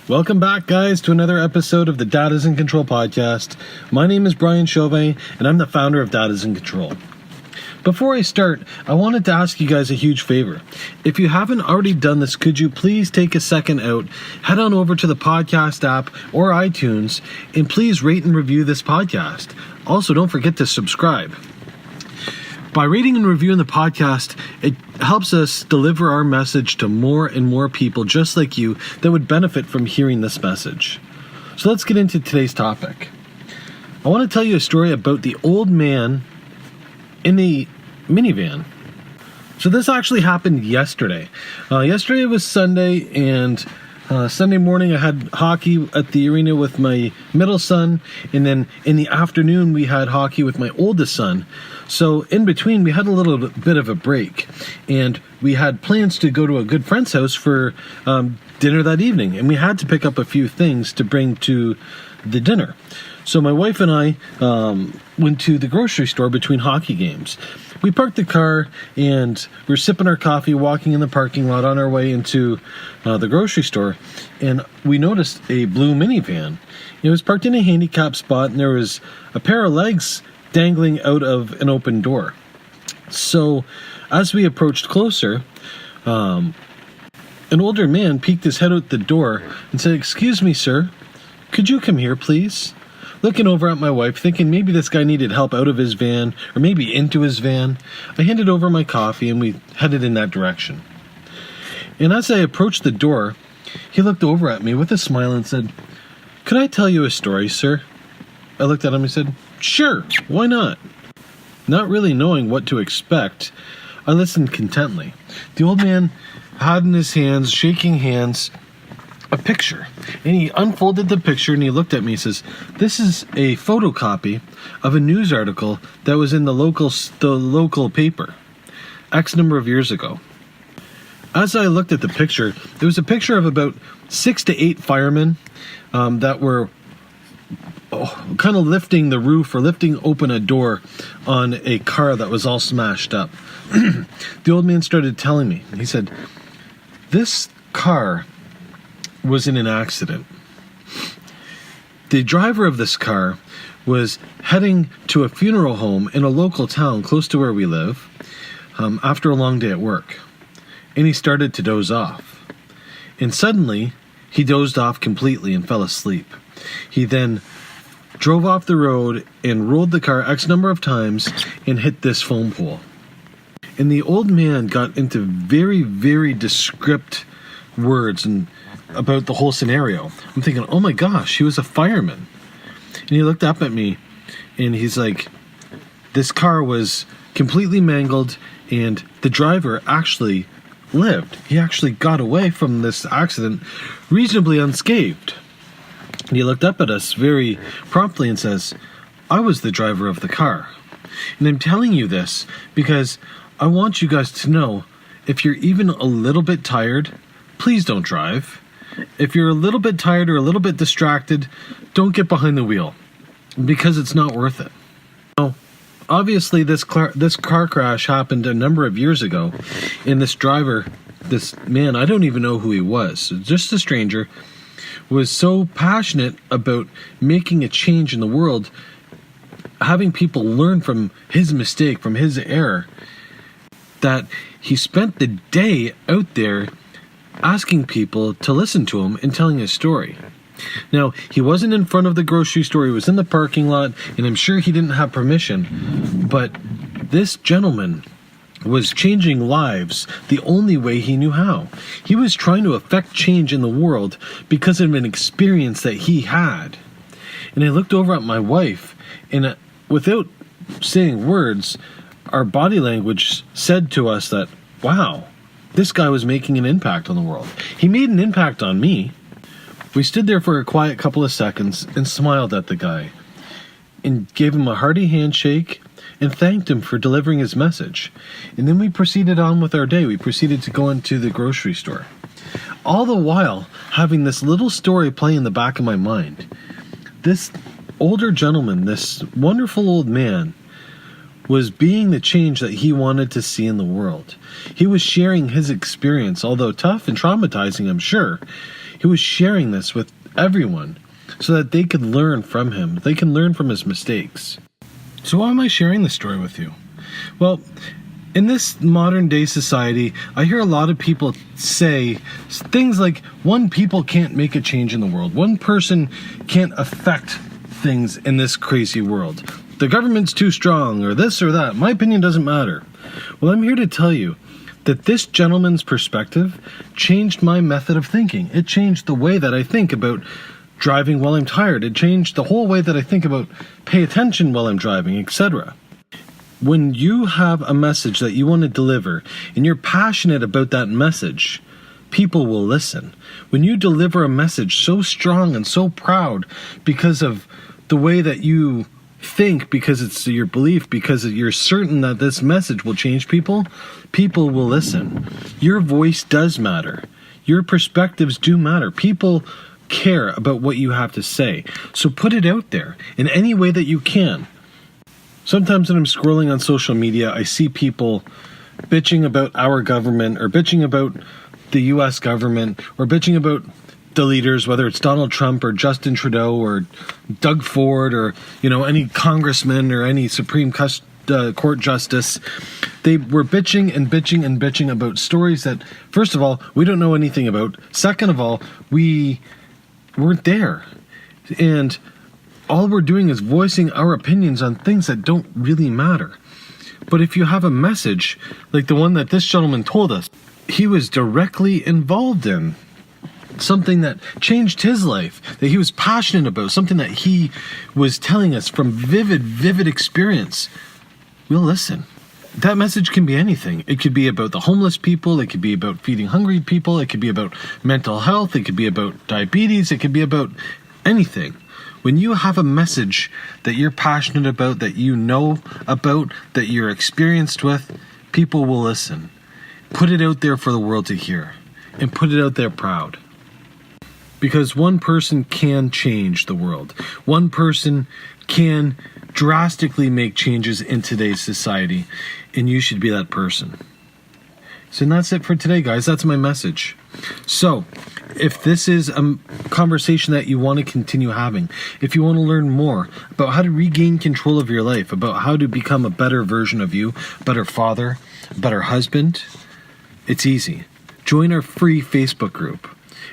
Welcome back, guys, to another episode of the Dad is in Control podcast. My name is Brian Chauvin, and I'm the founder of Dad is in Control. Before I start, I wanted to ask you guys a huge favor. If you haven't already done this, could you please take a second out, head on over to the podcast app or iTunes, and please rate and review this podcast. Also, don't forget to subscribe. By rating and reviewing the podcast, it helps us deliver our message to more and more people just like you that would benefit from hearing this message. So let's get into today's topic. I want to tell you a story about the old man in the minivan. So this actually happened yesterday. Yesterday was Sunday, and Sunday morning I had hockey at the arena with my middle son, and then in the afternoon we had hockey with my oldest son. So in between we had a little bit of a break, and we had plans to go to a good friend's house for dinner that evening, and we had to pick up a few things to bring to the dinner. So my wife and I went to the grocery store between hockey games. We parked the car and we're sipping our coffee, walking in the parking lot on our way into the grocery store, and we noticed a blue minivan. It was parked in a handicapped spot, and there was a pair of legs dangling out of an open door. So as we approached closer, an older man peeked his head out the door and said, "Excuse me, sir, could you come here, please?" Looking over at my wife, thinking maybe this guy needed help out of his van, or maybe into his van, I handed over my coffee and we headed in that direction. And as I approached the door, he looked over at me with a smile and said, "Could I tell you a story, sir?" I looked at him and said, "Sure, why not?" Not really knowing what to expect, I listened contently. The old man had in his hands, shaking hands, a picture, and he unfolded the picture and he looked at me and says, "This is a photocopy of a news article that was in the local paper X number of years ago." As I looked at the picture, there was a picture of about 6 to 8 firemen that were kind of lifting the roof or lifting open a door on a car that was all smashed up. The old man started telling me, he said, "This car was in an accident. The driver of this car was heading to a funeral home in a local town close to where we live after a long day at work. And he started to doze off. And suddenly, he dozed off completely and fell asleep. He then drove off the road and rolled the car X number of times and hit this phone pole." And the old man got into very, very descriptive words and about the whole scenario. I'm thinking, oh my gosh, he was a fireman. And he looked up at me and he's like, "This car was completely mangled and the driver actually lived. He actually got away from this accident reasonably unscathed." And he looked up at us very promptly and says, "I was the driver of the car. And I'm telling you this because I want you guys to know, if you're even a little bit tired, please don't drive. If you're a little bit tired or a little bit distracted, don't get behind the wheel because it's not worth it." Now, obviously, this car crash happened a number of years ago, and this driver, this man, I don't even know who he was, just a stranger, was so passionate about making a change in the world, having people learn from his mistake, from his error, that he spent the day out there asking people to listen to him and telling his story. Now, he wasn't in front of the grocery store, he was in the parking lot, and I'm sure he didn't have permission, but this gentleman was changing lives the only way he knew how. He was trying to affect change in the world because of an experience that he had. And I looked over at my wife, and without saying words, our body language said to us that, wow, this guy was making an impact on the world. He made an impact on me. We stood there for a quiet couple of seconds and smiled at the guy and gave him a hearty handshake and thanked him for delivering his message. And then we proceeded on with our day. We proceeded to go into the grocery store. All the while having this little story play in the back of my mind. This older gentleman, this wonderful old man, was being the change that he wanted to see in the world. He was sharing his experience, although tough and traumatizing, I'm sure. He was sharing this with everyone so that they could learn from him. They can learn from his mistakes. So why am I sharing this story with you? Well, in this modern day society, I hear a lot of people say things like, one people can't make a change in the world. One person can't affect things in this crazy world. The government's too strong, or this or that. My opinion doesn't matter. Well, I'm here to tell you that this gentleman's perspective changed my method of thinking. It changed the way that I think about driving while I'm tired. It changed the whole way that I think about pay attention while I'm driving, etc. When you have a message that you want to deliver and you're passionate about that message, people will listen. When you deliver a message so strong and so proud because of the way that you think, because it's your belief, because you're certain that this message will change people, people will listen. Your voice does matter. Your perspectives do matter. People care about what you have to say. So put it out there in any way that you can. Sometimes when I'm scrolling on social media, I see people bitching about our government, or bitching about the US government, or bitching about the leaders, whether it's Donald Trump or Justin Trudeau or Doug Ford or, any congressman or any Supreme Court justice. They were bitching and bitching and bitching about stories that, first of all, we don't know anything about. Second of all, we weren't there. And all we're doing is voicing our opinions on things that don't really matter. But if you have a message like the one that this gentleman told us, he was directly involved in something that changed his life, that he was passionate about, something that he was telling us from vivid experience, we'll listen. That message can be anything. It could be about the homeless people. It could be about feeding hungry people. It could be about mental health. It could be about diabetes. It could be about anything. When you have a message that you're passionate about, that you know about, that you're experienced with, people will listen. Put it out there for the world to hear, and put it out there proud. Because one person can change the world. One person can drastically make changes in today's society, and you should be that person. So that's it for today, guys. That's my message. So, if this is a conversation that you want to continue having, if you want to learn more about how to regain control of your life, about how to become a better version of you, a better father, a better husband, it's easy. Join our free Facebook group.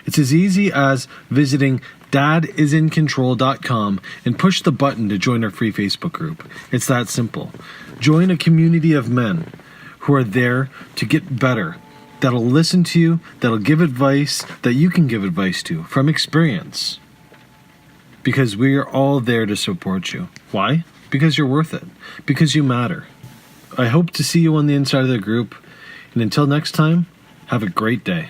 It's as easy as visiting dadisincontrol.com and push the button to join our free Facebook group. It's that simple. Join a community of men who are there to get better, that'll listen to you, that'll give advice that you can give advice to from experience. Because we are all there to support you. Why? Because you're worth it. Because you matter. I hope to see you on the inside of the group. And until next time, have a great day.